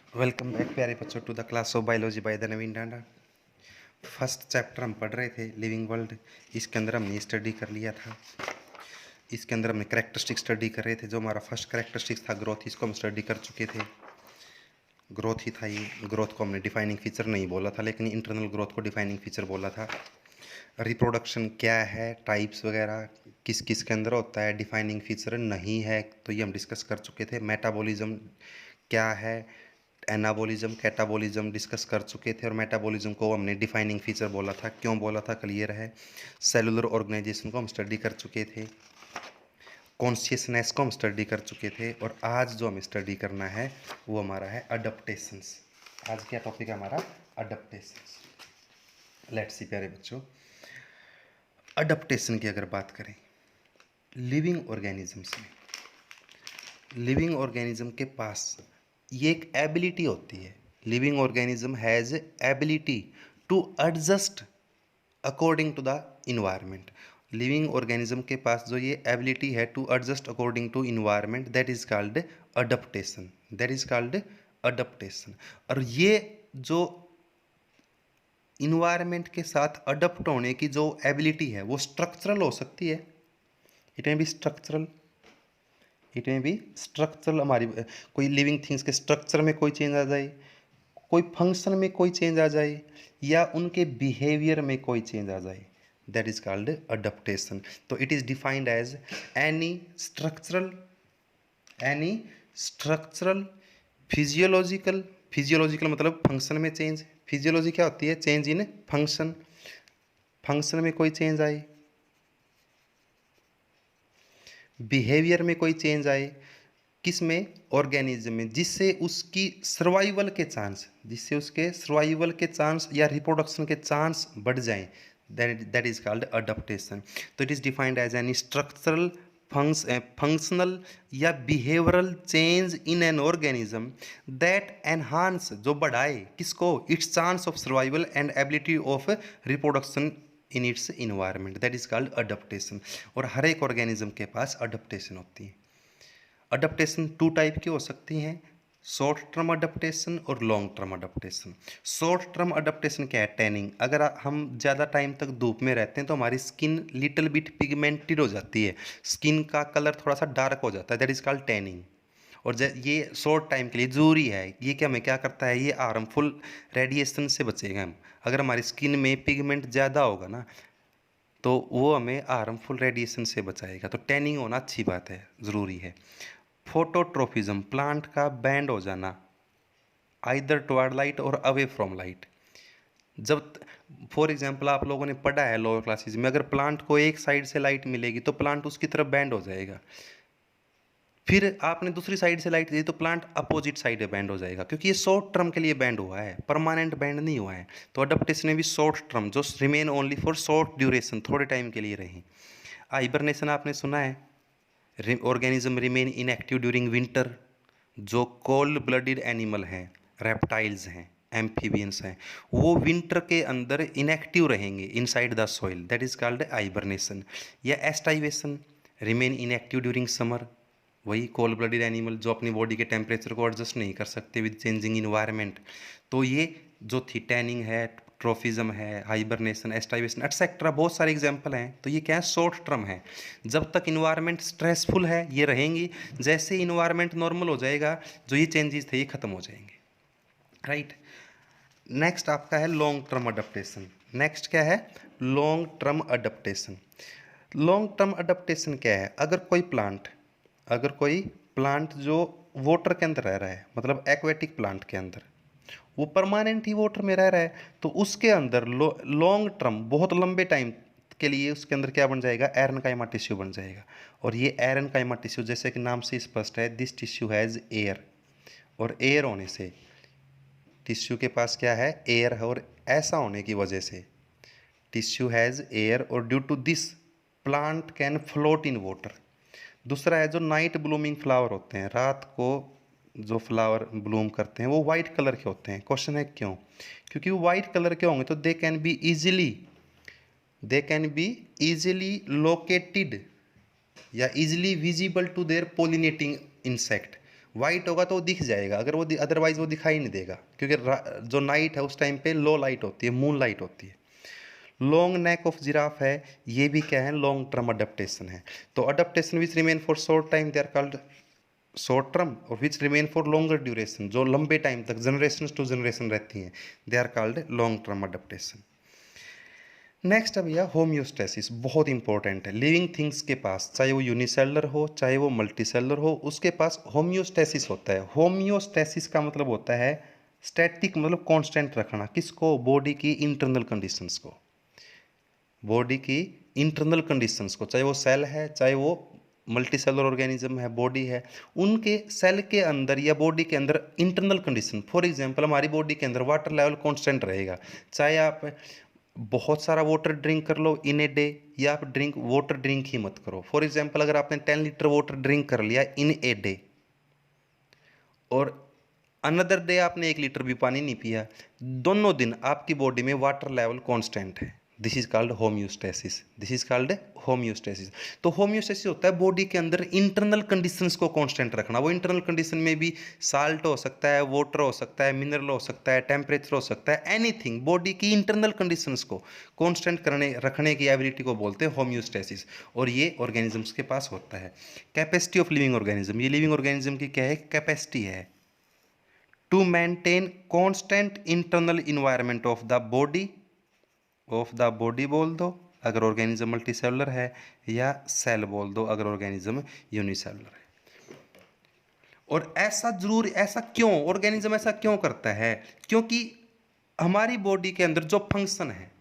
Welcome back प्यारे बच्चों to the class of biology by the Naveen Danda. First chapter हम पढ़ रहे थे लिविंग वर्ल्ड। इसके अंदर हमने स्टडी कर लिया था। इसके अंदर हमने कैरेक्टरिस्टिक स्टडी कर रहे थे। जो हमारा फर्स्ट कैरेक्टरिस्टिक्स था ग्रोथ, इसको हम स्टडी कर चुके थे। ग्रोथ ही था ये। ग्रोथ को हमने डिफाइनिंग फीचर नहीं बोला था, लेकिन इंटरनल ग्रोथ को डिफाइनिंग फीचर बोला था। रिप्रोडक्शन क्या है, टाइप्स वगैरह किस किस के अंदर होता है, डिफाइनिंग फीचर नहीं है, तो ये हम डिस्कस कर चुके थे। मेटाबॉलिज्म क्या है, एनाबॉलिज्म कैटाबॉलिज्म डिस्कस कर चुके थे, और मेटाबॉलिज्म को हमने डिफाइनिंग फीचर बोला था। क्यों बोला था, क्लियर है। सेलुलर ऑर्गेनाइजेशन को हम स्टडी कर चुके थे। कॉन्शियसनेस को हम स्टडी कर चुके थे। और आज जो हमें स्टडी करना है वो हमारा है अडप्टेशंस। आज क्या टॉपिक है हमारा, अडप्टेशंस। लेट्स सी प्यारे बच्चों, अडप्टेशन की अगर बात करें लिविंग ऑर्गेनिजम्स में, लिविंग ऑर्गेनिज्म के पास ये एक एबिलिटी होती है। Living organism has ability to adjust according to the environment. Living organism के पास जो ये एबिलिटी है to adjust according to environment, that is called adaptation. That is called adaptation. और ये जो इन्वायरमेंट के साथ अडप्ट होने की जो एबिलिटी है वो स्ट्रक्चरल हो सकती है। इट में भी स्ट्रक्चरल, इट में भी स्ट्रक्चरल, हमारी कोई लिविंग थिंग्स के स्ट्रक्चर में कोई चेंज आ जाए, कोई फंक्शन में कोई चेंज आ जाए, या उनके बिहेवियर में कोई चेंज आ जाए, दैट इज कॉल्ड अडप्टेशन। तो it is defined as any structural, any structural, physiological, physiological मतलब फंक्शन में चेंज। फिजियोलॉजी क्या होती है, चेंज इन फंक्शन, फंक्शन में कोई चेंज आए, बिहेवियर में कोई चेंज आए, किस में, ऑर्गेनिज्म में, जिससे उसकी सर्वाइवल के चांस, जिससे उसके सर्वाइवल के चांस या रिप्रोडक्शन के चांस बढ़ जाएं, दैट इज कॉल्ड अडप्टेशन। तो it is defined as any structural, functional या behavioural change in an organism that enhance, जो बढ़ाए किसको, its chance of survival and ability of reproduction in its environment, that is called adaptation. और हर एक organism के पास adaptation होती है। अडप्टेशन टू टाइप की हो सकती हैं, शॉर्ट टर्म अडप्टेशन और long term adaptation. Short term adaptation क्या है, टैनिंग। अगर हम ज़्यादा टाइम तक धूप में रहते हैं तो हमारी स्किन लिटिल बिट पिगमेंटेड हो जाती है, स्किन का कलर थोड़ा सा डार्क हो जाता है, दैट इज कॉल्ड टैनिंग। और ये शॉर्ट टाइम के लिए जरूरी है। ये क्या हमें क्या करता है, ये हार्मफुल रेडिएशन से बचेगा हम। अगर हमारी स्किन में पिगमेंट ज़्यादा होगा ना तो वो हमें हार्मफुल रेडिएशन से बचाएगा। तो टैनिंग होना अच्छी बात है, ज़रूरी है। फोटोट्रोफिज्म, प्लांट का बैंड हो जाना, आइदर टुवर्ड लाइट और अवे फ्रॉम लाइट। जब फॉर एग्जांपल आप लोगों ने पढ़ा है लोअर क्लासेस में, अगर प्लांट को एक साइड से लाइट मिलेगी तो प्लांट उसकी तरफ बैंड हो जाएगा। फिर आपने दूसरी साइड से लाइट दी तो प्लांट अपोजिट साइड बैंड हो जाएगा, क्योंकि ये शॉर्ट टर्म के लिए बैंड हुआ है, परमानेंट बैंड नहीं हुआ है। तो अडप्टेशन में भी शॉर्ट टर्म, जो remain only for short duration, थोड़े टाइम के लिए रहे। हाइबरनेशन आपने सुना है, organism remain inactive during winter. जो कोल्ड ब्लडेड एनिमल हैं, रेप्टाइल्स हैं, एम्फीबियंस हैं, वो विंटर के अंदर इनएक्टिव रहेंगे inside the soil, that is called hibernation. या एस्टाइवेशन, रिमेन इनएक्टिव ड्यूरिंग समर। वही कोल्ड ब्लडेड एनिमल जो अपनी बॉडी के टेम्परेचर को एडजस्ट नहीं कर सकते विद चेंजिंग इन्वायरमेंट। तो ये जो थी टैनिंग है, ट्रोफिज्म है, हाइबरनेशन, एस्टाइवेशन एटसेट्रा, बहुत सारे एग्जाम्पल हैं। तो ये क्या है, शॉर्ट टर्म है। जब तक इन्वायरमेंट स्ट्रेसफुल है ये रहेंगी, जैसे इन्वायरमेंट नॉर्मल हो जाएगा जो ये चेंजेस थे ये खत्म हो जाएंगे, राइट। नेक्स्ट आपका है लॉन्ग टर्म अडप्टेशन। नेक्स्ट क्या है, long term adaptation. Long term adaptation क्या है, अगर कोई प्लांट जो वाटर के अंदर रह रहा है, मतलब एक्वेटिक प्लांट के अंदर, वो परमानेंट ही वाटर में रह रहा है, तो उसके अंदर लॉन्ग टर्म, बहुत लंबे टाइम के लिए उसके अंदर क्या बन जाएगा, एरनकाइमा टिश्यू बन जाएगा। और ये एरनकाइमा टिश्यू जैसे कि नाम से स्पष्ट है, दिस टिश्यू हैज़ एयर। और एयर होने से टिश्यू के पास क्या है, एयर है, और ऐसा होने की वजह से टिश्यू हैज़ एयर, और due to this plant can float in water. दूसरा है जो नाइट ब्लूमिंग फ्लावर होते हैं, रात को जो फ्लावर ब्लूम करते हैं वो वाइट कलर के होते हैं। क्वेश्चन है क्यों, क्योंकि वो वाइट कलर के होंगे तो they can be easily located या easily visible to their pollinating insect. White होगा तो वो दिख जाएगा, अगर वो अदरवाइज वो दिखाई नहीं देगा, क्योंकि जो नाइट है उस टाइम पे लो लाइट होती है, मून लाइट होती है। लॉन्ग नेक ऑफ जिराफ है, ये भी क्या है, लॉन्ग टर्म अडेप्टेशन है। तो adaptation which remain for short time they are called short term, और which remain for longer duration, जो लंबे टाइम तक जनरेशन टू जनरेशन रहती हैं, they are called long term adaptation. Next है भैया होम्योस्टेसिस, बहुत इंपॉर्टेंट है। लिविंग थिंग्स के पास, चाहे वो यूनिसेलुलर हो चाहे वो मल्टीसेलुलर हो, उसके पास होम्योस्टेसिस होता है। होम्योस्टेसिस का मतलब होता है स्टैटिक, मतलब कांस्टेंट रखना, किसको, बॉडी की इंटरनल कंडीशंस को, बॉडी की इंटरनल कंडीशंस को, चाहे वो सेल है चाहे वो मल्टी सेलुलर ऑर्गेनिज्म है, बॉडी है, उनके सेल के अंदर या बॉडी के अंदर इंटरनल कंडीशन। फॉर एग्जांपल हमारी बॉडी के अंदर वाटर लेवल कांस्टेंट रहेगा, चाहे आप बहुत सारा वाटर ड्रिंक कर लो इन ए डे, या आप वाटर ड्रिंक ही मत करो। फॉर एग्जांपल अगर आपने 10 लीटर वाटर ड्रिंक कर लिया इन ए डे, और अनदर डे आपने 1 लीटर भी पानी नहीं पिया, दोनों दिन आपकी बॉडी में वाटर लेवल कांस्टेंट है, this is called homeostasis, this is called homeostasis. तो होम्योस्टेसिस होता है बॉडी के अंदर इंटरनल कंडीशंस को कांस्टेंट रखना। वो इंटरनल कंडीशन में भी साल्ट हो सकता है, वाटर हो सकता है, मिनरल हो सकता है, टेम्परेचर हो सकता है, एनीथिंग, बॉडी की इंटरनल कंडीशंस को कांस्टेंट रखने की एबिलिटी को बोलते हैं होम्योस्टेसिस, और ये ऑर्गेनिजम्स के पास होता है। कैपेसिटी ऑफ लिविंग ऑर्गेनिज्म, ये लिविंग ऑर्गेनिज्म की क्या है, कैपेसिटी है to maintain constant internal environment of the body बोल दो अगर ऑर्गेनिज्म मल्टीसेलुलर है, या सेल बोल दो अगर ऑर्गेनिज्म यूनिसेलुलर है। और ऐसा जरूर, ऐसा क्यों, ऑर्गेनिज्म ऐसा क्यों करता है, क्योंकि हमारी बॉडी के अंदर जो फंक्शन है,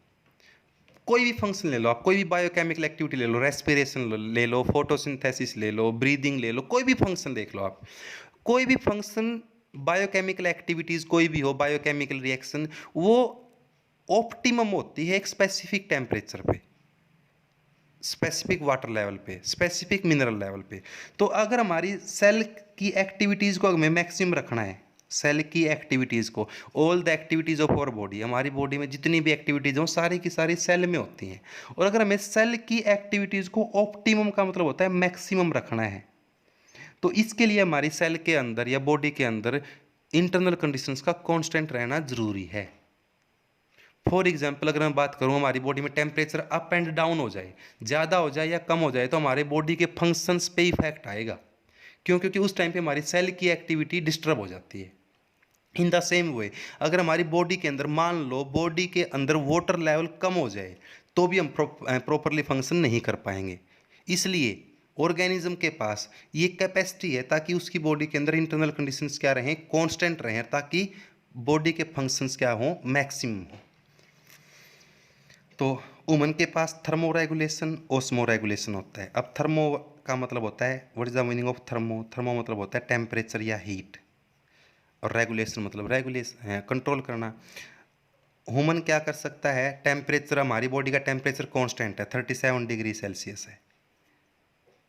कोई भी फंक्शन ले लो आप, कोई भी बायोकेमिकल एक्टिविटी ले लो, रेस्पिरेशन ले लो, फोटोसिंथेसिस ले लो, ब्रीदिंग ले लो, कोई भी फंक्शन देख लो आप, कोई भी फंक्शन, बायोकेमिकल एक्टिविटीज़ कोई भी हो, बायोकेमिकल रिएक्शन, वो ऑप्टिमम होती है एक स्पेसिफिक टेम्परेचर पे, स्पेसिफिक वाटर लेवल पे, स्पेसिफिक मिनरल लेवल पे। तो अगर हमारी सेल की एक्टिविटीज़ को हमें मैक्सिमम रखना है, सेल की एक्टिविटीज़ को, all the activities of our body, हमारी बॉडी में जितनी भी एक्टिविटीज़ हों सारी की सारी सेल में होती हैं, और अगर हमें सेल की एक्टिविटीज़ को ऑप्टिमम का मतलब होता है मैक्सिमम रखना है, तो इसके लिए हमारी सेल के अंदर या बॉडी के अंदर इंटरनल कंडीशंस का कांस्टेंट रहना जरूरी है। फॉर एग्जाम्पल अगर मैं बात करूँ, हमारी बॉडी में टेम्परेचर अप एंड डाउन हो जाए, ज़्यादा हो जाए या कम हो जाए, तो हमारे बॉडी के फंक्शंस पे इफेक्ट आएगा। क्यों, क्योंकि उस टाइम पे हमारी सेल की एक्टिविटी डिस्टर्ब हो जाती है। इन द सेम वे अगर हमारी बॉडी के अंदर, मान लो बॉडी के अंदर वाटर लेवल कम हो जाए, तो भी हम प्रॉपरली फंक्शन नहीं कर पाएंगे। इसलिए ऑर्गेनिज्म के पास ये कैपेसिटी है ताकि उसकी बॉडी के अंदर इंटरनल कंडीशंस क्या रहें, कांस्टेंट रहें, ताकि बॉडी के फंक्शंस क्या हों, मैक्सिमम हो। तो वुमन के पास थर्मो रेगुलेशन, ओस्मो रेगुलेशन होता है। अब थर्मो का मतलब होता है, what is the meaning of thermo, thermo मतलब होता है टेम्परेचर या हीट, और रेगुलेशन मतलब रेगुलेशन, कंट्रोल करना। ह्यूमन क्या कर सकता है, टेम्परेचर, हमारी बॉडी का टेम्परेचर कांस्टेंट है, 37 डिग्री सेल्सियस है,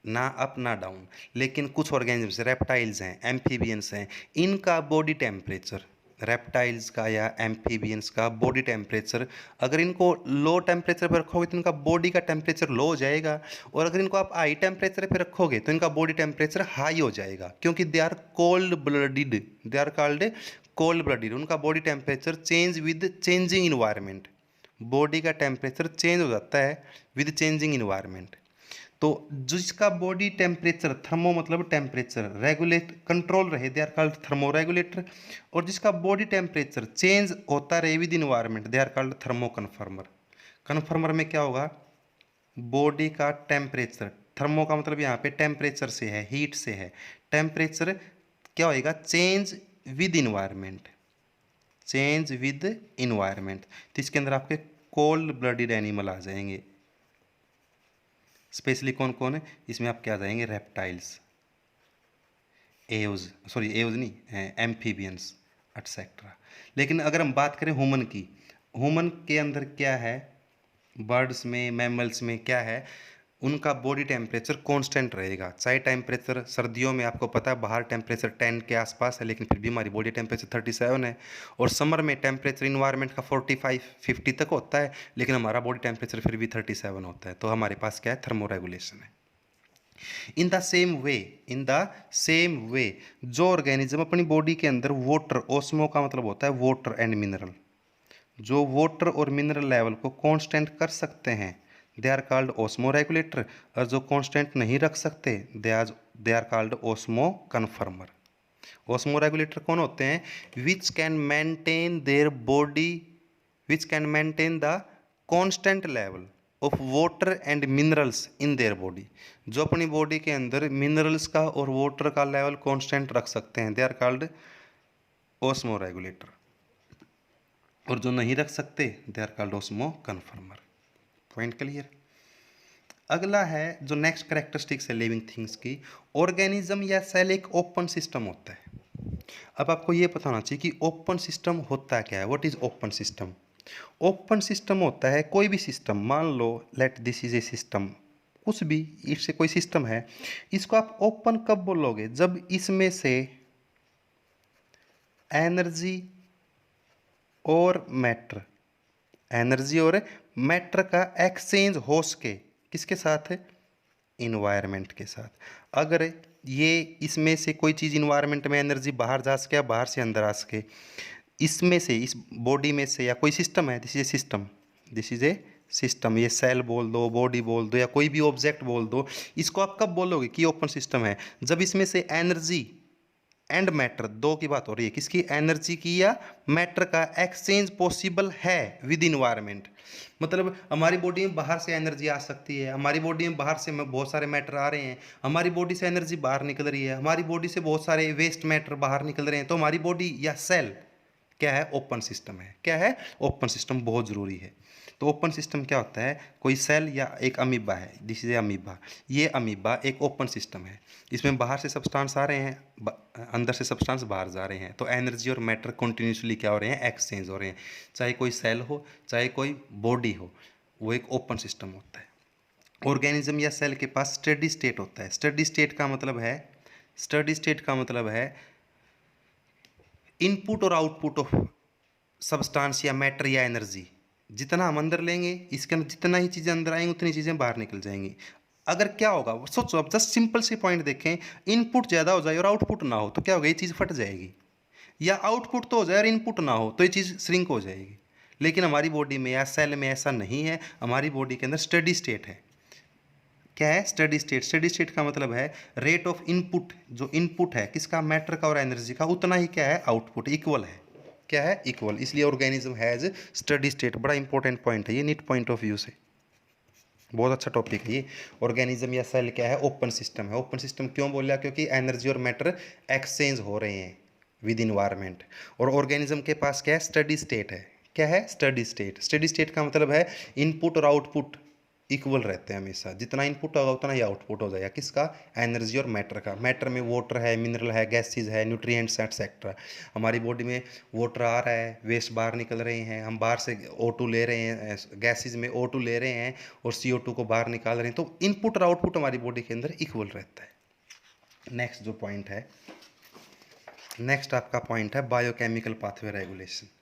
ना अप ना डाउन। लेकिन कुछ ऑर्गेनिजम्स, रेप्टाइल्स हैं, एम्फीबियंस हैं, इनका बॉडी टेम्परेचर, रेप्टाइल्स का या एम्फीबियंस का बॉडी टेम्परेचर, अगर इनको लो टेम्परेचर पर रखोगे तो इनका बॉडी का टेम्परेचर लो हो जाएगा, और अगर इनको आप हाई टेम्परेचर पर रखोगे तो इनका बॉडी टेम्परेचर हाई हो जाएगा, क्योंकि they are cold blooded, they are called cold blooded. उनका body temperature change with changing environment, body का टेम्परेचर चेंज हो जाता है विद चेंजिंग इन्वायरमेंट। तो जिसका बॉडी टेम्परेचर, थर्मो मतलब टेम्परेचर, रेगुलेट कंट्रोल रहे, they are called thermo regulator, और जिसका बॉडी टेम्परेचर चेंज होता रहे with environment, they are called thermo conformer. Conformer में क्या होगा, बॉडी का टेम्परेचर, थर्मो का मतलब यहाँ पे टेम्परेचर से है, हीट से है, टेम्परेचर क्या होएगा, change with environment, change with environment. तो इसके अंदर आपके कोल्ड ब्लडेड एनिमल आ जाएंगे। स्पेशली कौन कौन है इसमें, आप क्या जाएंगे, रेप्टाइल्स, एव्स, सॉरी एव्स नहीं, एम्फीबियंस एटसेट्रा। लेकिन अगर हम बात करें ह्यूमन की, ह्यूमन के अंदर क्या है, बर्ड्स में, मैमल्स में क्या है, उनका बॉडी टेम्परेचर कांस्टेंट रहेगा। चाहे टेम्परेचर सर्दियों में आपको पता है बाहर टेम्परेचर 10 के आसपास है, लेकिन फिर भी हमारी बॉडी टेम्परेचर 37 है, और समर में टेम्परेचर इन्वायरमेंट का 45-50 तक होता है, लेकिन हमारा बॉडी टेम्परेचर फिर भी 37 होता है। तो हमारे पास क्या है, थर्मो रेगुलेशन है। इन द सेम वे जो ऑर्गेनिज्म अपनी बॉडी के अंदर वाटर, ओस्मो का मतलब होता है वाटर एंड मिनरल, जो वाटर और मिनरल लेवल को कांस्टेंट कर सकते हैं they are called osmoregulator, और जो कांस्टेंट नहीं रख सकते they are called osmoconformer. Osmoregulator कौन होते हैं? Which can maintain their body, which can maintain the constant level of water and minerals in their body, जो अपनी बॉडी के अंदर मिनरल्स का और वाटर का लेवल कांस्टेंट रख सकते हैं, they are called osmoregulator, और जो नहीं रख सकते they are called osmoconformer. Point clear? अगला है जो नेक्स्ट कैरेक्टरिस्टिक्स है लिविंग थिंग्स की, ऑर्गेनिज्म या सेल एक ओपन सिस्टम होता है। अब आपको ये पता होना चाहिए कि ओपन सिस्टम होता क्या है। What is open system? Open system होता है कोई भी सिस्टम, मान लो let this is a system, कुछ भी इससे कोई सिस्टम है, इसको आप ओपन कब बोलोगे? जब इसमें से एनर्जी और मैटर, एनर्जी और मैटर का एक्सचेंज हो सके, किसके साथ? इन्वायरमेंट के साथ। अगर ये इसमें से कोई चीज़ इन्वायरमेंट में एनर्जी बाहर जा सके या बाहर से अंदर आ सके, इसमें से, इस बॉडी में से, या कोई सिस्टम है, this is a system, this is a system, ये सेल बोल दो, बॉडी बोल दो, या कोई भी ऑब्जेक्ट बोल दो, इसको आप कब बोलोगे कि ओपन सिस्टम है? जब इसमें से एनर्जी एंड मैटर, दो की बात हो रही है, किसकी? एनर्जी की या मैटर का एक्सचेंज पॉसिबल है विद इन्वायरमेंट। मतलब हमारी बॉडी में बाहर से एनर्जी आ सकती है, हमारी बॉडी में बाहर से बहुत सारे मैटर आ रहे हैं, हमारी बॉडी से एनर्जी बाहर निकल रही है, हमारी बॉडी से बहुत सारे वेस्ट मैटर बाहर निकल रहे हैं, तो हमारी बॉडी या सेल क्या है? ओपन सिस्टम है। क्या है? ओपन सिस्टम बहुत ज़रूरी है। तो ओपन सिस्टम क्या होता है? कोई सेल या एक अमीबा है, दिस इज ए अमीबा, ये अमीबा एक ओपन सिस्टम है, इसमें बाहर से सब्सटेंस आ रहे हैं, अंदर से सब्सटेंस बाहर जा रहे हैं, तो एनर्जी और मैटर कंटिन्यूसली क्या हो रहे हैं? एक्सचेंज हो रहे हैं। चाहे कोई सेल हो, चाहे कोई बॉडी हो, वो एक ओपन सिस्टम होता है। ऑर्गेनिज्म या सेल के पास स्टेडी स्टेट होता है। स्टेडी स्टेट का मतलब है, स्टेडी स्टेट का मतलब है इनपुट और आउटपुट ऑफ सब्सटेंस या मैटर या एनर्जी, जितना हम अंदर लेंगे, इसके अंदर जितना ही चीज़ें अंदर आएंगी उतनी चीज़ें बाहर निकल जाएंगी। अगर क्या होगा, सोचो, अब जस्ट सिंपल सी पॉइंट देखें, इनपुट ज़्यादा हो जाए और आउटपुट ना हो तो क्या होगा? ये चीज़ फट जाएगी, या आउटपुट तो हो जाए और इनपुट ना हो तो ये चीज़ श्रिंक हो जाएगी। लेकिन हमारी बॉडी में या सेल में ऐसा नहीं है, हमारी बॉडी के अंदर स्टेडी स्टेट है। क्या है? Steady state. स्टेडी स्टेट का मतलब है रेट ऑफ इनपुट, जो इनपुट है किसका? मैटर का और एनर्जी का, उतना ही क्या है? आउटपुट इक्वल है। क्या है? इक्वल। इसलिए ऑर्गेनिज्म हैज स्टेडी स्टेट। बड़ा इंपॉर्टेंट पॉइंट है ये नीट पॉइंट ऑफ व्यू से, बहुत अच्छा टॉपिक है ये। ऑर्गेनिज्म या सेल क्या है? ओपन सिस्टम है। ओपन सिस्टम क्यों बोला? क्योंकि एनर्जी और मैटर एक्सचेंज हो रहे हैं विद इन्वायरमेंट, और ऑर्गेनिज्म के पास क्या है? स्टेडी स्टेट है। क्या है? Steady state. स्टेडी स्टेट का मतलब है इनपुट और आउटपुट इक्वल रहते हैं हमेशा, जितना इनपुट होगा उतना ही आउटपुट हो जाएगा। किसका? एनर्जी और मैटर का। मैटर में वाटर है, मिनरल है, गैसेज है, न्यूट्रिएंट्स एक्सेट्रा। हमारी बॉडी में वाटर आ रहा है, वेस्ट बाहर निकल रहे हैं, हम बाहर से O2 ले रहे हैं, गैसेज में O2 ले रहे हैं और CO2 को बाहर निकाल रहे हैं, तो इनपुट और आउटपुट हमारी बॉडी के अंदर इक्वल रहता है। नेक्स्ट जो पॉइंट है, नेक्स्ट आपका पॉइंट है बायोकेमिकल पाथवे रेगुलेशन।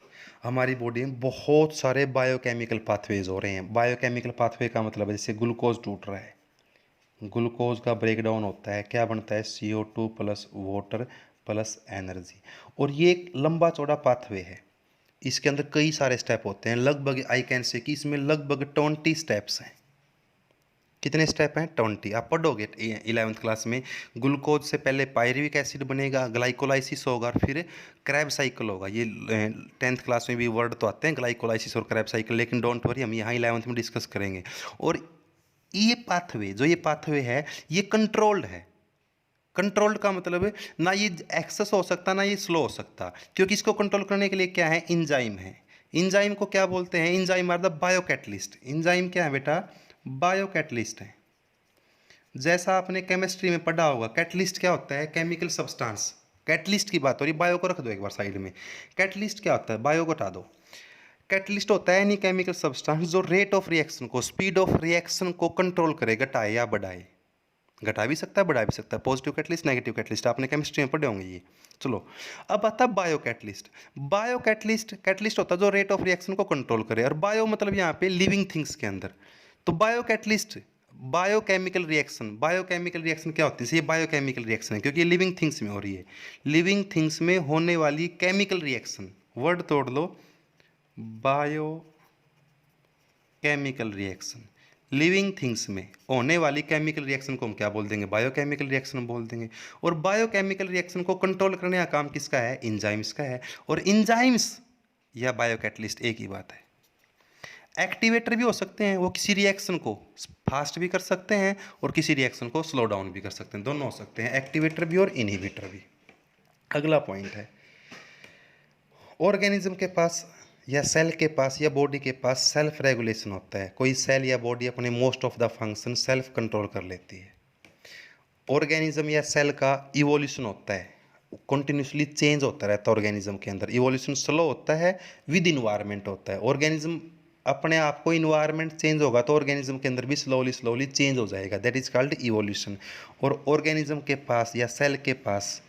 हमारी बॉडी में बहुत सारे बायोकेमिकल पाथवेज हो रहे हैं। बायोकेमिकल पाथवे का मतलब है जैसे ग्लूकोज टूट रहा है, ग्लूकोज का ब्रेकडाउन होता है, क्या बनता है? CO2 plus water plus energy. और ये एक लंबा चौड़ा पाथवे है, इसके अंदर कई सारे स्टेप होते हैं। लगभग आई कैन से कि इसमें लगभग 20 स्टेप्स हैं। कितने स्टेप हैं? 20। आप पढ़ोगे 11th क्लास में, ग्लूकोज से पहले पायरुविक एसिड बनेगा, ग्लाइकोलाइसिस होगा और फिर क्रैब साइकिल होगा। ये 10th क्लास में भी वर्ड तो आते हैं ग्लाइकोलाइसिस और क्रैब साइकिल, लेकिन डोंट वरी, हम यहाँ 11th में डिस्कस करेंगे। और ये पाथवे, जो ये पाथवे है, ये कंट्रोल्ड है। कंट्रोल्ड का मतलब है ना ये एक्सेस हो सकता ना ये स्लो हो सकता, क्योंकि इसको कंट्रोल करने के लिए क्या है? इंजाइम है। इंजाइम को क्या बोलते हैं? Enzyme are the biocatalyst. Enzyme क्या है बेटा? बायोकैटलिस्ट है। जैसा आपने केमिस्ट्री में पढ़ा होगा, कैटलिस्ट क्या होता है? Chemical substance. कैटलिस्ट की बात हो रही, बायो को रख दो एक बार साइड में। कैटलिस्ट क्या होता है? बायो को हटा दो। कैटलिस्ट होता है एनी केमिकल सब्सटेंस जो रेट ऑफ रिएक्शन को, स्पीड ऑफ रिएक्शन को कंट्रोल करे, घटाए या बढ़ाए। घटा भी सकता है, बढ़ा भी सकता है। पॉजिटिव कैटलिस्ट, नेगेटिव कैटलिस्ट, आपने केमिस्ट्री में पढ़े होंगे ये। चलो, अब आता है bio catalyst. Bio catalyst, catalyst होता है जो रेट ऑफ रिएक्शन को कंट्रोल करे, और बायो मतलब यहाँ पे लिविंग थिंग्स के अंदर। तो बायो कैटलिस्ट, बायोकेमिकल रिएक्शन क्या होती है? ये बायोकेमिकल रिएक्शन है क्योंकि ये लिविंग थिंग्स में हो रही है। लिविंग थिंग्स में होने वाली केमिकल रिएक्शन, वर्ड तोड़ लो, bio chemical reaction. Living things में होने वाली केमिकल रिएक्शन को हम क्या बोल देंगे? बायोकेमिकल रिएक्शन बोल देंगे। और बायोकेमिकल रिएक्शन को कंट्रोल करने का काम किसका है? इंजाइम्स का है। और इंजाइम्स या बायोकैटलिस्ट एक ही बात है। एक्टिवेटर भी हो सकते हैं, वो किसी रिएक्शन को फास्ट भी कर सकते हैं और किसी रिएक्शन को स्लो डाउन भी कर सकते हैं, दोनों हो सकते हैं, एक्टिवेटर भी और इनहिबिटर भी। अगला पॉइंट है, ऑर्गेनिज्म के पास या सेल के पास या बॉडी के पास सेल्फ रेगुलेशन होता है। कोई सेल या बॉडी अपने most of the function self control कर लेती है। ऑर्गेनिज्म या सेल का इवोल्यूशन होता है, कंटिन्यूसली चेंज होता रहता है ऑर्गेनिज्म के अंदर। इवोल्यूशन स्लो होता है, विद इन्वायरमेंट होता है। ऑर्गेनिज्म अपने आप को इन्वायरमेंट चेंज होगा तो ऑर्गेनिज्म के अंदर भी स्लोली चेंज हो जाएगा, दैट इज कॉल्ड इवोल्यूशन। और ऑर्गेनिज्म के पास या सेल के पास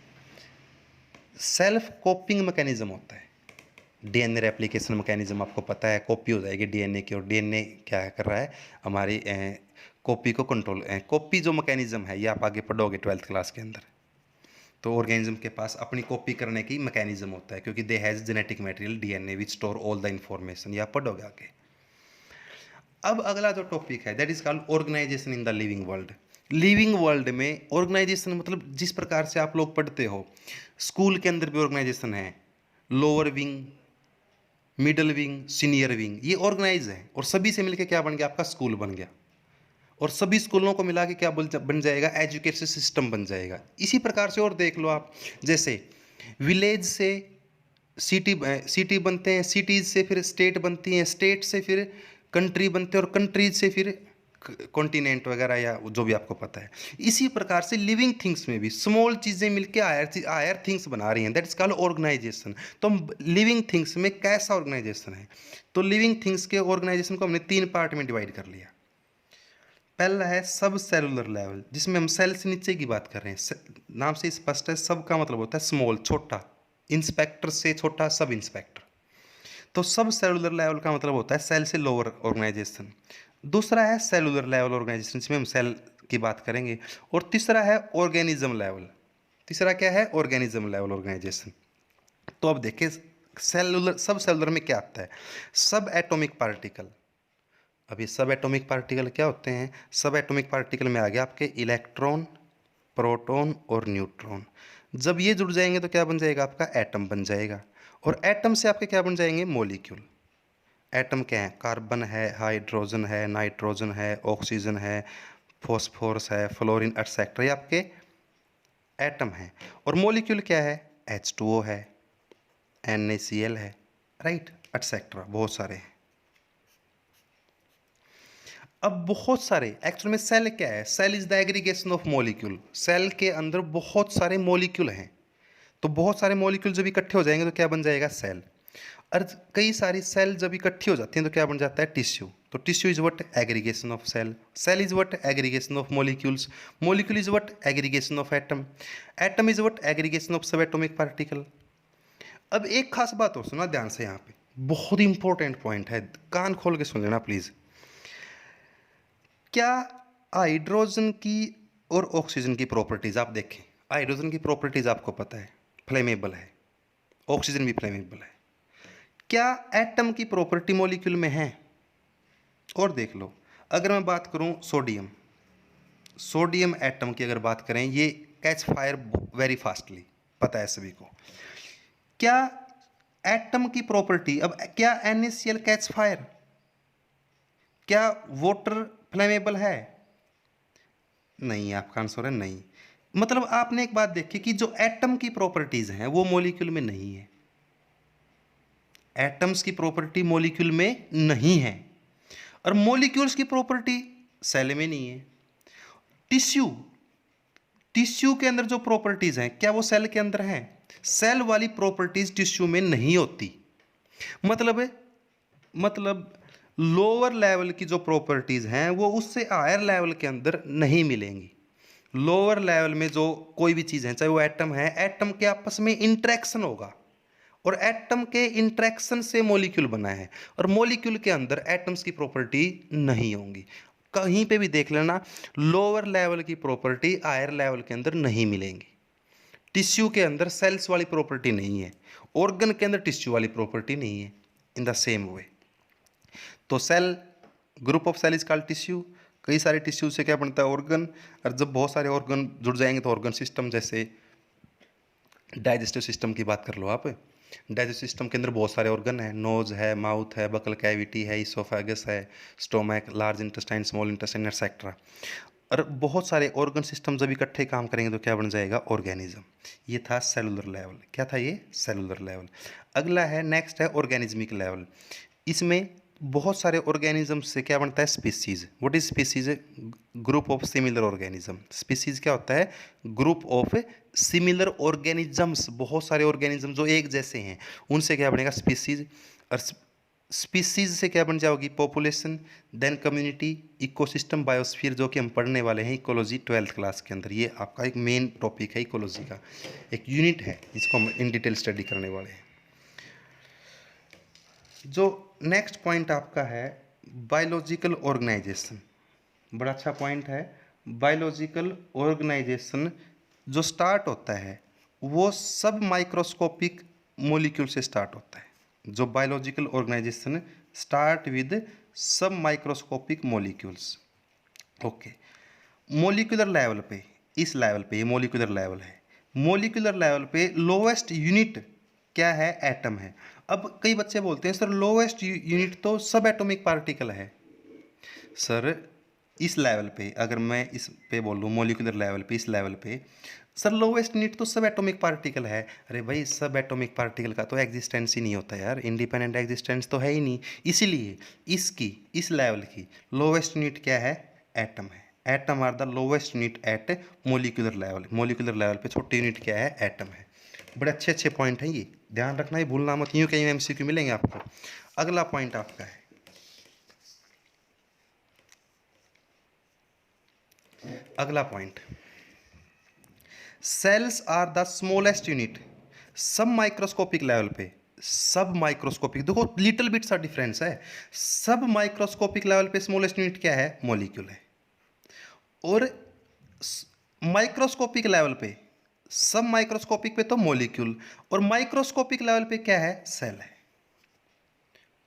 सेल्फ कॉपिंग मैकेनिज्म होता है। डीएनए रेप्लिकेशन मैकेनिज्म आपको पता है, कॉपी हो जाएगी डीएनए की, और डीएनए क्या कर रहा है? हमारी कॉपी को कंट्रोल, कॉपी जो मैकेनिज्म है ये आप आगे पढ़ोगे 12th क्लास के अंदर। तो ऑर्गेनिज्म के पास अपनी कॉपी करने की मैकेनिज्म होता है क्योंकि they has genetic material DNA which store all the information, ये आप पढ़ोगे आगे। अब अगला जो टॉपिक है that is called organization in the living world. Living world में ऑर्गेनाइजेशन मतलब जिस प्रकार से आप लोग पढ़ते हो स्कूल के अंदर भी ऑर्गेनाइजेशन है, lower wing, middle wing, senior wing, ये ऑर्गेनाइज है और सभी से मिलकर क्या बन गया? आपका स्कूल बन गया। और सभी स्कूलों को मिला के क्या बन जाएगा? एजुकेशन सिस्टम बन जाएगा। इसी प्रकार से और देख लो आप, जैसे विलेज से सिटी बनते हैं, सिटीज से फिर स्टेट बनती हैं, स्टेट से फिर कंट्री बनते हैं और कंट्रीज से फिर कॉन्टिनेंट वगैरह या जो भी आपको पता है। इसी प्रकार से लिविंग थिंग्स में भी स्मॉल चीज़ें मिलके हायर थिंग्स बना रही हैं, दैट इज कॉल्ड ऑर्गेनाइजेशन। तो लिविंग थिंग्स में कैसा ऑर्गेनाइजेशन है? तो लिविंग थिंग्स के ऑर्गेनाइजेशन को हमने 3 पार्ट में डिवाइड कर लिया। पहला है सब सेलुलर लेवल, जिसमें हम सेल से नीचे की बात कर रहे हैं। नाम से स्पष्ट है, सब का मतलब होता है स्मॉल, छोटा, इंस्पेक्टर से छोटा सब इंस्पेक्टर। तो सब सेलुलर लेवल का मतलब होता है सेल से लोअर ऑर्गेनाइजेशन। दूसरा है सेलुलर लेवल ऑर्गेनाइजेशन, जिसमें हम सेल की बात करेंगे। और तीसरा है ऑर्गेनिज्म लेवल। तीसरा क्या है? Organism level organization. तो अब देखिए सेलुलर, सब सेलुलर में क्या आता है? सब एटॉमिक पार्टिकल। अब ये सब एटॉमिक पार्टिकल क्या होते हैं? सब एटॉमिक पार्टिकल में आ गया आपके इलेक्ट्रॉन, प्रोटॉन और न्यूट्रॉन। जब ये जुड़ जाएंगे तो क्या बन जाएगा? आपका एटम बन जाएगा। और एटम से आपके क्या बन जाएंगे? मॉलिक्यूल। एटम क्या है? कार्बन है, हाइड्रोजन है, नाइट्रोजन है, ऑक्सीजन है, फॉस्फोरस है, फ्लोरीन एटसेट्रा, ये आपके एटम है। और मॉलिक्यूल क्या है? H2O है, NaCl है, राइट, एटसेट्रा, बहुत सारे हैं। अब बहुत सारे, एक्चुअल में सेल क्या है? Cell is the aggregation of molecule. Cell के अंदर बहुत सारे मॉलिक्यूल हैं, तो बहुत सारे मॉलिक्यूल जब इकट्ठे हो जाएंगे तो क्या बन जाएगा? सेल। और कई सारी सेल जब इकट्ठी हो जाती हैं तो क्या बन जाता है? टिश्यू। तो tissue is what? Aggregation of cell. Cell is what? Aggregation of molecules. Molecule is what? Aggregation of atom. Atom is what? Aggregation of subatomic particle. अब एक खास बात और सुना ध्यान से, यहाँ पे बहुत इंपॉर्टेंट पॉइंट है, कान खोल के सुन लेना प्लीज। क्या हाइड्रोजन की और ऑक्सीजन की प्रॉपर्टीज आप देखें, हाइड्रोजन की प्रॉपर्टीज आपको पता है फ्लेमेबल है, ऑक्सीजन भी फ्लेमेबल है। क्या एटम की प्रॉपर्टी मॉलिक्यूल में है? और देख लो, अगर मैं बात करूं सोडियम, सोडियम एटम की अगर बात करें, ये कैच फायर वेरी फास्टली, पता है सभी को। क्या एटम की प्रॉपर्टी, अब क्या NaCl कैच फायर? क्या वाटर फ्लेमेबल है? नहीं, आपका आंसर है नहीं। मतलब आपने एक बात देखी कि जो एटम की प्रॉपर्टीज हैं वो मॉलिक्यूल में नहीं है। एटम्स की प्रॉपर्टी मॉलिक्यूल में नहीं है, और मॉलिक्यूल्स की प्रॉपर्टी सेल में नहीं है। टिश्यू, टिश्यू के अंदर जो प्रॉपर्टीज हैं क्या वो सेल के अंदर हैं? सेल वाली प्रॉपर्टीज टिश्यू में नहीं होती। मतलब लोअर लेवल की जो प्रॉपर्टीज हैं वो उससे हायर लेवल के अंदर नहीं मिलेंगी। लोअर लेवल में जो कोई भी चीज़ है, चाहे वो एटम है, एटम के आपस में इंटरेक्शन होगा, और एटम के इंटरेक्शन से मॉलिक्यूल बना है, और मॉलिक्यूल के अंदर एटम्स की प्रॉपर्टी नहीं होंगी। कहीं पे भी देख लेना, लोअर लेवल की प्रॉपर्टी हायर लेवल के अंदर नहीं मिलेंगी। टिश्यू के अंदर सेल्स वाली प्रॉपर्टी नहीं है, ऑर्गन के अंदर टिश्यू वाली प्रॉपर्टी नहीं है। इन द सेम वे, तो cell, group of cell is called tissue. कई सारे टिश्यू से क्या बनता है, ऑर्गन। और जब बहुत सारे ऑर्गन जुड़ जाएंगे तो ऑर्गन सिस्टम, जैसे डाइजेस्टिव सिस्टम की बात कर लो आप। डाइजेस्टिव सिस्टम के अंदर बहुत सारे ऑर्गन है, नोज है, माउथ है, बकल कैविटी है, इसोफेगस है, stomach, large intestine, small intestine etcetera. और बहुत सारे ऑर्गन सिस्टम जब इकट्ठे काम करेंगे तो क्या बन जाएगा, ऑर्गेनिज्म। ये था सेलुलर लेवल। क्या था ये, सेलुलर लेवल। अगला है, नेक्स्ट है ऑर्गेनिज्मिक लेवल। इसमें बहुत सारे ऑर्गेनिज्म से क्या बनता है, species. What is species, group of similar organism. Species क्या होता है, ग्रुप ऑफ सिमिलर ऑर्गेनिजम्स। बहुत सारे ऑर्गेनिज्म जो एक जैसे हैं, उनसे क्या बनेगा, स्पीसीज। और स्पीसीज से क्या बन जाओगी, population, then community, ecosystem, biosphere, जो कि हम पढ़ने वाले हैं इकोलॉजी 12th क्लास के अंदर। ये आपका एक मेन टॉपिक है इकोलॉजी का, एक यूनिट है, इसको हम इन डिटेल स्टडी करने वाले हैं। जो नेक्स्ट पॉइंट आपका है, बायोलॉजिकल ऑर्गेनाइजेशन। बड़ा अच्छा पॉइंट है। बायोलॉजिकल ऑर्गेनाइजेशन जो स्टार्ट होता है वो सब माइक्रोस्कोपिक मॉलिक्यूल से स्टार्ट होता है। जो बायोलॉजिकल ऑर्गेनाइजेशन स्टार्ट विद सब microscopic molecules. Okay, molecular level पे, इस लेवल पे, ये मॉलिक्यूलर लेवल है। मॉलिक्यूलर लेवल पे लोवेस्ट यूनिट क्या है, एटम है। अब कई बच्चे बोलते हैं सर लोवेस्ट यूनिट तो सब एटॉमिक पार्टिकल है। सर इस लेवल पे अगर मैं इस पे बोलूँ, मॉलिक्यूलर लेवल पे, इस लेवल पे, सर लोवेस्ट यूनिट तो सब एटॉमिक पार्टिकल है। अरे भाई, सब एटॉमिक पार्टिकल का तो एग्जिस्टेंस ही नहीं होता यार, इंडिपेंडेंट एग्जिस्टेंस तो है ही नहीं। इसीलिए इसकी, इस लेवल की लोवेस्ट यूनिट क्या है, एटम है। Atom are the lowest unit at molecular level. Molecular level पे छोटी यूनिट क्या है, एटम है। बड़े अच्छे अच्छे पॉइंट हैं ये, ध्यान रखना, ये भूलना मत, यूँ कहीं एमसीक्यू मिलेंगे आपको। अगला पॉइंट आपका है, अगला point, cells are the smallest unit. Submicroscopic level पे, सब माइक्रोस्कोपिक, देखो लिटिल बिट सा डिफरेंस है। सब माइक्रोस्कोपिक लेवल पे स्मॉलेस्ट यूनिट क्या है, मॉलिक्यूल है। और माइक्रोस्कोपिक लेवल पे, सब माइक्रोस्कोपिक पे तो मॉलिक्यूल, और माइक्रोस्कोपिक लेवल पे क्या है, सेल है।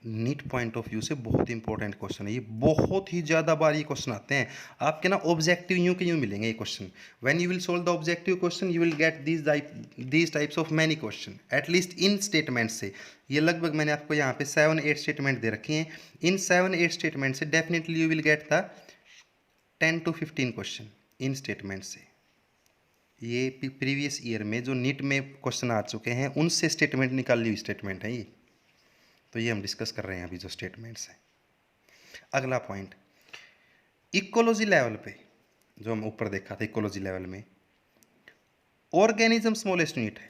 नीट पॉइंट ऑफ व्यू से बहुत इंपॉर्टेंट क्वेश्चन है ये, बहुत ही ज़्यादा बार ये क्वेश्चन आते हैं आपके ना। ऑब्जेक्टिव यूं के यूं मिलेंगे ये question. When you will solve the objective question you will get these types of many question, at least in statement से। ये लगभग मैंने आपको यहाँ पे 7-8 स्टेटमेंट दे रखे हैं। इन 7-8 स्टेटमेंट से definitely you will get the 10 to 15 question in statement से। ये प्रीवियस ईयर में जो नीट में क्वेश्चन आ चुके हैं उनसे स्टेटमेंट निकाली हुई स्टेटमेंट है ये। तो ये हम डिस्कस कर रहे हैं अभी जो स्टेटमेंट्स हैं। अगला पॉइंट, इकोलॉजी लेवल पे, जो हम ऊपर देखा था, इकोलॉजी लेवल में ऑर्गेनिज्म स्मॉलेस्ट यूनिट है।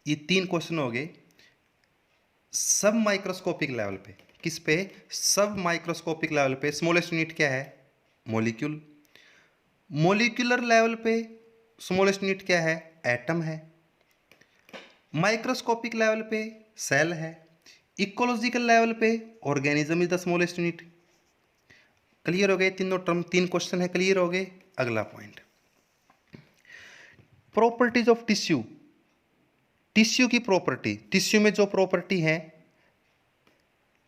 ये 3 क्वेश्चन हो गए। सब माइक्रोस्कोपिक लेवल पे, किस पे, सब माइक्रोस्कोपिक लेवल पे स्मॉलेस्ट यूनिट क्या है, मॉलिक्यूल। मॉलिक्यूलर लेवल पे स्मॉलेस्ट यूनिट क्या है, एटम है। माइक्रोस्कोपिक लेवल पे सेल है। इकोलॉजिकल लेवल पे organism is the smallest unit. Clear हो गए तीनों टर्म, 3 क्वेश्चन है, क्लियर हो गए। अगला point, properties of tissue. Tissue की प्रॉपर्टी, टिश्यू में जो प्रॉपर्टी है,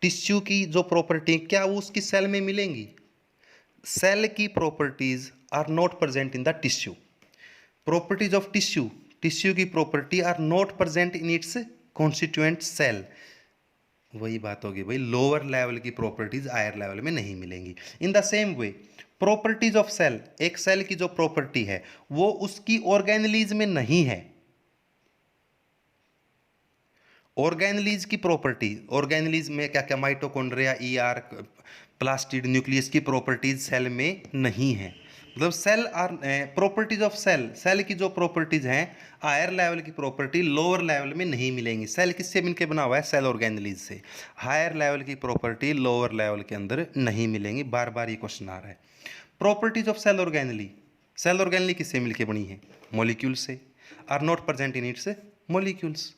टिश्यू की जो प्रॉपर्टी क्या वो उसकी सेल में मिलेंगी। सेल की properties are not present in the tissue. Properties of tissue, tissue की property are not present in its constituent cell. वही बात होगी भाई, लोअर लेवल की प्रॉपर्टीज हायर लेवल में नहीं मिलेंगी। In the same way properties of cell, एक सेल की जो प्रॉपर्टी है वो उसकी ऑर्गेनेलीज में नहीं है। ऑर्गेनेलीज की प्रॉपर्टी, ऑर्गेनेलीज में क्या क्या, माइटोकॉन्ड्रिया, ईआर, प्लास्टिड, न्यूक्लियस की प्रॉपर्टीज सेल में नहीं है। मतलब cell are properties of cell, cell की जो प्रॉपर्टीज हैं हायर लेवल की प्रॉपर्टी लोअर लेवल में नहीं मिलेंगी। सेल किससे मिलकर बना हुआ है, सेल ऑर्गेनेलीज से। हायर लेवल की प्रॉपर्टी लोअर लेवल के अंदर नहीं मिलेंगी। बार बार ये क्वेश्चन आ रहा है। Properties of cell organelle, cell organelle किससे मिलकर बनी है, मॉलिक्यूल से, are not present in its molecules.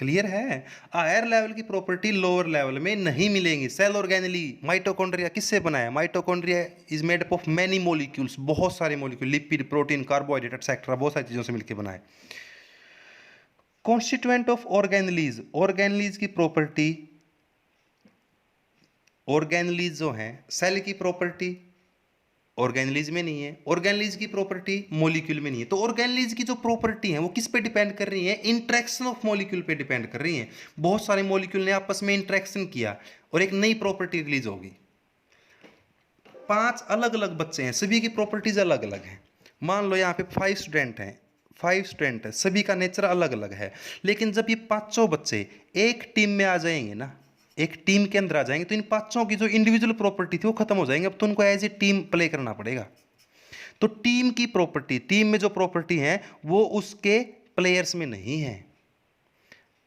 Clear है? हायर लेवल की प्रॉपर्टी लोअर लेवल में नहीं मिलेंगी। सेल ऑर्गेनेली, माइटोकॉन्ड्रिया किससे बना है? Mitochondria is made up of many molecules, बहुत सारे molecule, lipid, protein, carbohydrate etcetera, बहुत सारी चीजों से मिलकर बना है। कॉन्स्टिट्यूएंट ऑफ ऑर्गेनेलीज, ऑर्गेनेलीज की प्रॉपर्टी, ऑर्गेनेलीज जो है सेल की प्रॉपर्टी ऑर्गेनेलीज में नहीं है, ऑर्गेनेलीज की प्रॉपर्टी मॉलिक्यूल में नहीं है। तो ऑर्गेनेलीज की जो प्रॉपर्टी है वो किस पे डिपेंड कर रही है? इंटरेक्शन ऑफ मॉलिक्यूल पे डिपेंड कर रही है। बहुत सारे मॉलिक्यूल ने आपस में इंटरेक्शन किया और एक नई प्रॉपर्टी रिलीज होगी। 5 अलग अलग बच्चे हैं, सभी की प्रॉपर्टीज अलग अलग हैं। मान लो यहाँ पे 5 स्टूडेंट हैं, 5 स्टूडेंट है, सभी का नेचर अलग अलग है। लेकिन जब ये पांचों बच्चे एक टीम में आ जाएंगे ना, एक टीम के अंदर आ जाएंगे, तो इन पांचों की जो इंडिविजुअल प्रॉपर्टी थी वो खत्म हो जाएंगे। अब तो उनको एज ए टीम प्ले करना पड़ेगा। तो टीम की प्रॉपर्टी, टीम में जो प्रॉपर्टी है वो उसके प्लेयर्स में नहीं है।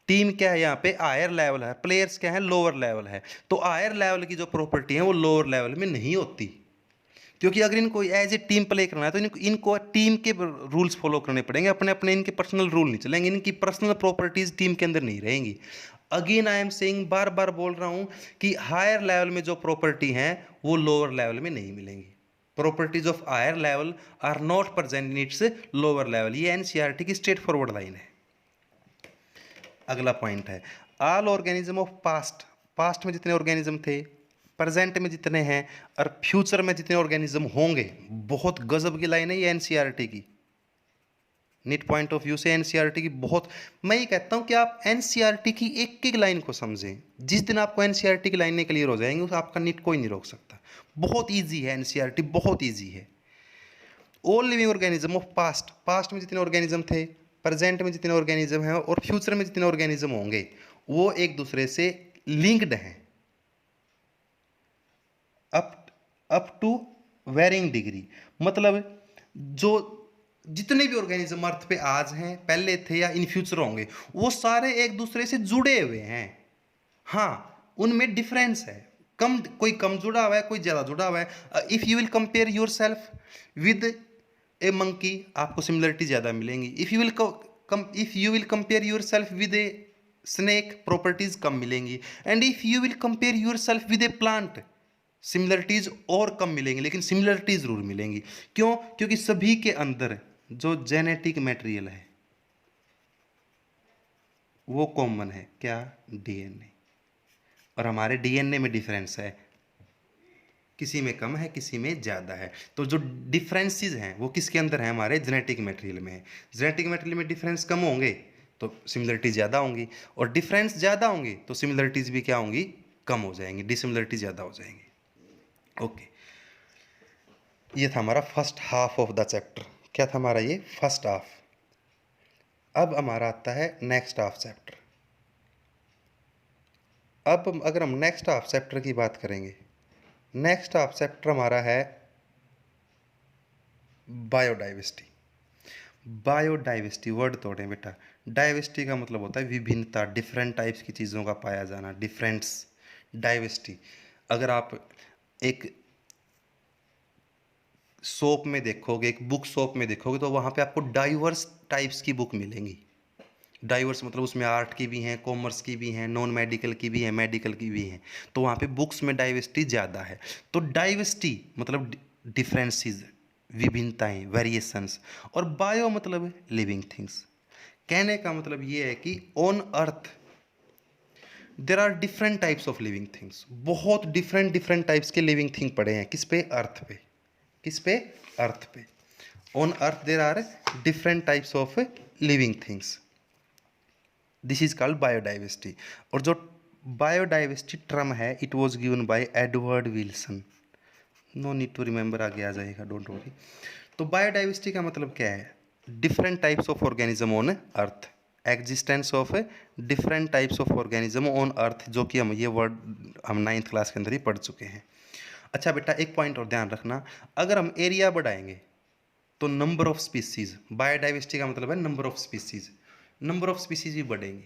टीम क्या है यहाँ पे? हायर लेवल है, प्लेयर्स क्या है? लोअर लेवल है। तो हायर लेवल की जो प्रॉपर्टी है वो लोअर लेवल में नहीं होती, क्योंकि अगर इनको एज ए टीम प्ले करना है तो इनको टीम के रूल्स फॉलो करने पड़ेंगे, अपने अपने इनके पर्सनल रूल नहीं चलेंगे, इनकी पर्सनल प्रॉपर्टीज टीम के अंदर नहीं रहेंगी। अगेन आई एम सेइंग, बार बार बोल रहा हूं कि हायर लेवल में जो प्रॉपर्टी है वो लोअर लेवल में नहीं मिलेंगी। Properties of higher level are not present in its lower level. ये एनसीईआरटी की स्ट्रेट फॉरवर्ड लाइन है। अगला पॉइंट है all organism of past, past में जितने ऑर्गेनिज्म थे, प्रेजेंट में जितने हैं और फ्यूचर में जितने ऑर्गेनिज्म होंगे। बहुत गजब की लाइन है ये एनसीईआरटी की, नीट पॉइंट ऑफ व्यू से एनसीईआरटी की बहुत। मैं ये कहता हूँ कि आप एनसीईआरटी की एक एक लाइन को समझें। जिस दिन आपको एनसीईआरटी की लाइनें क्लियर हो जाएंगी उस आपका नीट कोई नहीं रोक सकता। बहुत ईजी है एनसीईआरटी, बहुत ईजी है। All living organism of past, past में जितने ऑर्गेनिज्म थे, प्रेजेंट में जितने ऑर्गेनिज्म हैं और फ्यूचर में जितने ऑर्गेनिज्म होंगे वो एक दूसरे से लिंक्ड हैं अप टू वेरिंग डिग्री। मतलब जो जितने भी ऑर्गेनिज्म अर्थ पे आज हैं, पहले थे या इन फ्यूचर होंगे, वो सारे एक दूसरे से जुड़े हुए हैं। हाँ, उनमें डिफरेंस है, कम, कोई कम जुड़ा हुआ है, कोई ज़्यादा जुड़ा हुआ है। If you will compare your self with a monkey, आपको सिमिलरिटी ज़्यादा मिलेंगी। If you will compare your self with a snake, properties कम मिलेंगी। And if you will compare your self with a plant, similarities और कम मिलेंगी, लेकिन similarities जरूर मिलेंगी। क्यों? क्योंकि सभी के अंदर जो जेनेटिक मटेरियल है वो कॉमन है। क्या? डीएनए। और हमारे डीएनए में डिफरेंस है, किसी में कम है, किसी में ज़्यादा है। तो जो डिफरेंसेस हैं वो किसके अंदर है? हमारे जेनेटिक मटेरियल में है। जेनेटिक मटेरियल में डिफरेंस कम होंगे तो सिमिलरिटी ज़्यादा होंगी, और डिफरेंस ज़्यादा होंगी तो सिमिलरिटीज़ भी क्या होंगी? कम हो जाएंगी, डिसिमिलरिटी ज़्यादा हो जाएंगी। ओके, ये था हमारा first half of the chapter. क्या था हमारा ये? First half. अब हमारा आता है नेक्स्ट हाफ चैप्टर। अब अगर हम नेक्स्ट हाफ चैप्टर की बात करेंगे, नेक्स्ट हाफ चैप्टर हमारा है बायोडाइवर्सिटी। बायोडाइवर्सिटी वर्ड तोड़ें बेटा। डाइवर्सिटी का मतलब होता है विभिन्नता, डिफरेंट टाइप्स की चीज़ों का पाया जाना, डिफरेंस, डाइवर्सिटी। अगर आप एक शॉप में देखोगे, एक बुक शॉप में देखोगे, तो वहाँ पे आपको डाइवर्स टाइप्स की बुक मिलेंगी। डाइवर्स मतलब उसमें आर्ट की भी हैं, कॉमर्स की भी हैं, नॉन मेडिकल की भी हैं, मेडिकल की भी हैं। तो वहाँ पे बुक्स में डाइवर्सिटी ज़्यादा है। तो डाइवर्सिटी मतलब डिफरेंसेस, विभिन्नताएं, वेरिएशंस। और बायो मतलब लिविंग थिंग्स। कहने का मतलब ये है कि on earth there are different types of living things. बहुत डिफरेंट टाइप्स के लिविंग थिंग पड़े हैं। किस पे? अर्थ पे। किस पे? अर्थ पे। On earth there are different types of living things. This is called biodiversity. और जो बायोडाइवर्सिटी टर्म है it was given by Edward Wilson. No need to remember, आगे आ जाएगा, डोंट वरी। तो बायोडाइवर्सिटी का मतलब क्या है? Different types of organism on earth, existence of different types of organism on earth, जो कि हम ये वर्ड हम 9th क्लास के अंदर ही पढ़ चुके हैं। अच्छा बेटा, एक पॉइंट और ध्यान रखना, अगर हम एरिया बढ़ाएंगे तो नंबर ऑफ स्पीसीज, बायोडाइवर्सिटी का मतलब है number of species, number of species भी बढ़ेंगी।